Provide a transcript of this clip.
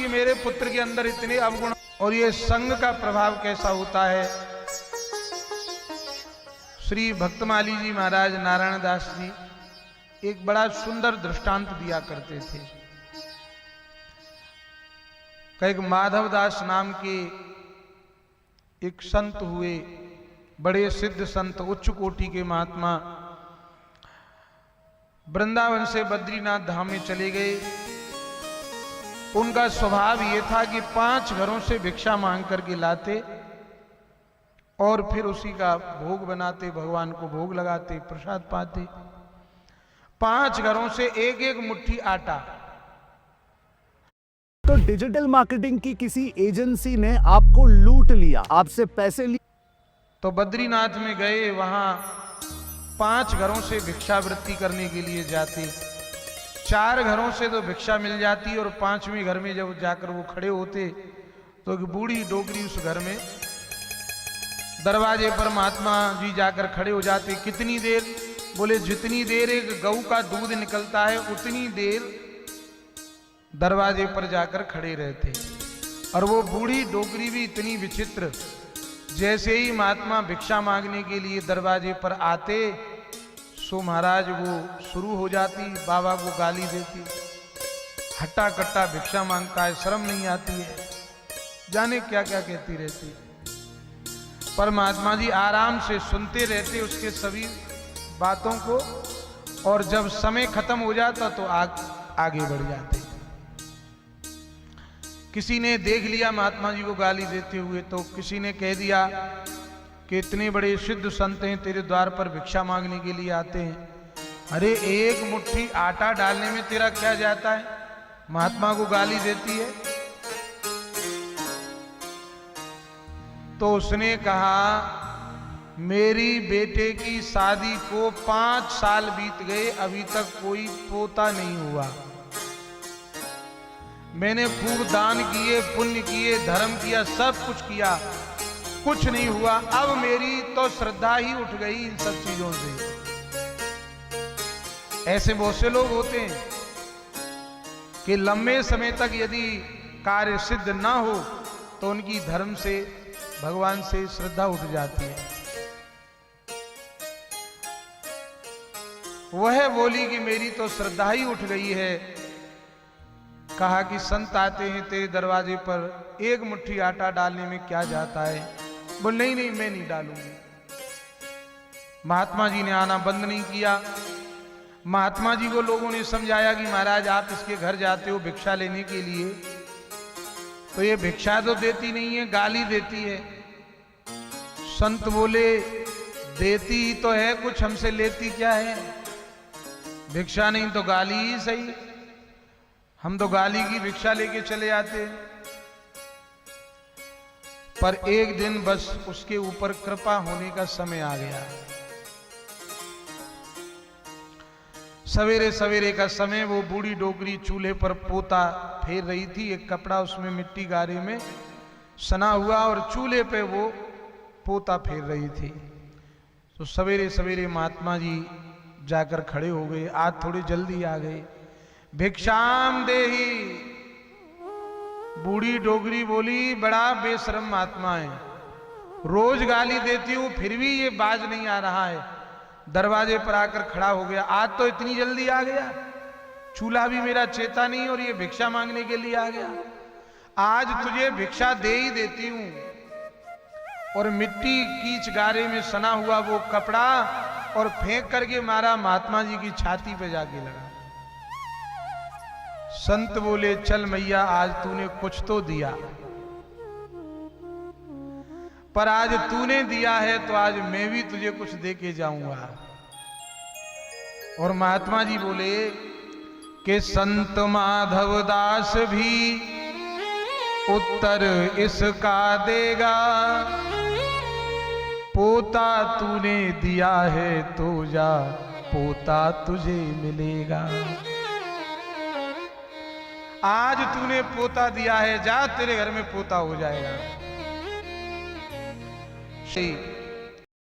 कि मेरे पुत्र के अंदर इतने अवगुण और ये संग का प्रभाव कैसा होता है। श्री भक्तमाली जी महाराज नारायण दास जी एक बड़ा सुंदर दृष्टांत दिया करते थे। एक माधव दास नाम के एक संत हुए, बड़े सिद्ध संत, उच्च कोटि के महात्मा, वृंदावन से बद्रीनाथ धाम में चले गए। उनका स्वभाव ये था कि 5 घरों से भिक्षा मांग करके लाते और फिर उसी का भोग बनाते, भगवान को भोग लगाते, प्रसाद पाते। 5 घरों से एक एक मुट्ठी आटा। तो डिजिटल मार्केटिंग की किसी एजेंसी ने आपको लूट लिया, आपसे पैसे लिए, तो बद्रीनाथ में गए, वहां 5 घरों से भिक्षावृत्ति करने के लिए जाते। 4 घरों से तो भिक्षा मिल जाती और 5वें घर में जब जाकर वो खड़े होते तो एक बूढ़ी डोकरी उस घर में, दरवाजे पर महात्मा जी जाकर खड़े हो जाते। कितनी देर? बोले जितनी देर एक गऊ का दूध निकलता है उतनी देर दरवाजे पर जाकर खड़े रहते। और वो बूढ़ी डोकरी भी इतनी विचित्र, जैसे ही महात्मा भिक्षा मांगने के लिए दरवाजे पर आते सो महाराज वो शुरू हो जाती, बाबा को गाली देती, हट्टा कट्टा भिक्षा मांगता है, शर्म नहीं आती है, जाने क्या क्या कहती रहती। पर महात्मा जी आराम से सुनते रहते उसके सभी बातों को, और जब समय खत्म हो जाता तो आगे बढ़ जाते। किसी ने देख लिया महात्मा जी को गाली देते हुए तो किसी ने कह दिया कि इतने बड़े सिद्ध संत हैं, तेरे द्वार पर भिक्षा मांगने के लिए आते हैं, अरे एक मुट्ठी आटा डालने में तेरा क्या जाता है, महात्मा को गाली देती है। तो उसने कहा मेरी बेटे की शादी को 5 साल बीत गए, अभी तक कोई पोता नहीं हुआ। मैंने खूब दान किए, पुण्य किए, धर्म किया, सब कुछ किया, कुछ नहीं हुआ। अब मेरी तो श्रद्धा ही उठ गई इन सब चीजों से। ऐसे बहुत से लोग होते हैं कि लंबे समय तक यदि कार्य सिद्ध ना हो तो उनकी धर्म से, भगवान से श्रद्धा उठ जाती है। वह बोली कि मेरी तो श्रद्धा ही उठ गई है। कहा कि संत आते हैं तेरे दरवाजे पर, एक मुट्ठी आटा डालने में क्या जाता है। बोल नहीं नहीं मैं नहीं डालूंगी। महात्मा जी ने आना बंद नहीं किया। महात्मा जी को लोगों ने समझाया कि महाराज आप इसके घर जाते हो भिक्षा लेने के लिए, तो ये भिक्षा तो देती नहीं है, गाली देती है। संत बोले देती ही तो है कुछ, हमसे लेती क्या है, भिक्षा नहीं तो गाली ही सही, हम तो गाली की भिक्षा लेके चले आते। पर एक दिन बस उसके ऊपर कृपा होने का समय आ गया। सवेरे सवेरे का समय, वो बूढ़ी डोकरी चूल्हे पर पोता फेर रही थी, एक कपड़ा उसमें मिट्टी गारे में सना हुआ और चूल्हे पे वो पोता फेर रही थी। तो सवेरे सवेरे महात्मा जी जाकर खड़े हो गए, आज थोड़ी जल्दी आ गए। भिक्षाम देही। बूढ़ी डोगरी बोली बड़ा बेशरम महात्मा है, रोज गाली देती हूं फिर भी ये बाज नहीं आ रहा है, दरवाजे पर आकर खड़ा हो गया, आज तो इतनी जल्दी आ गया, चूल्हा भी मेरा चेता नहीं और ये भिक्षा मांगने के लिए आ गया। आज तुझे भिक्षा दे ही देती हूं। और मिट्टी कीच गारे में सना हुआ वो कपड़ा और फेंक करके मारा महात्मा जी की छाती पे जाके लगा। संत बोले चल मैया आज तूने कुछ तो दिया, पर आज तूने दिया है तो आज मैं भी तुझे कुछ दे के जाऊंगा। और महात्मा जी बोले कि संत माधव दास भी उत्तर इसका देगा, पोता तूने दिया है तो जा पोता तुझे मिलेगा। आज तूने पोता दिया है, जा तेरे घर में पोता हो जाएगा।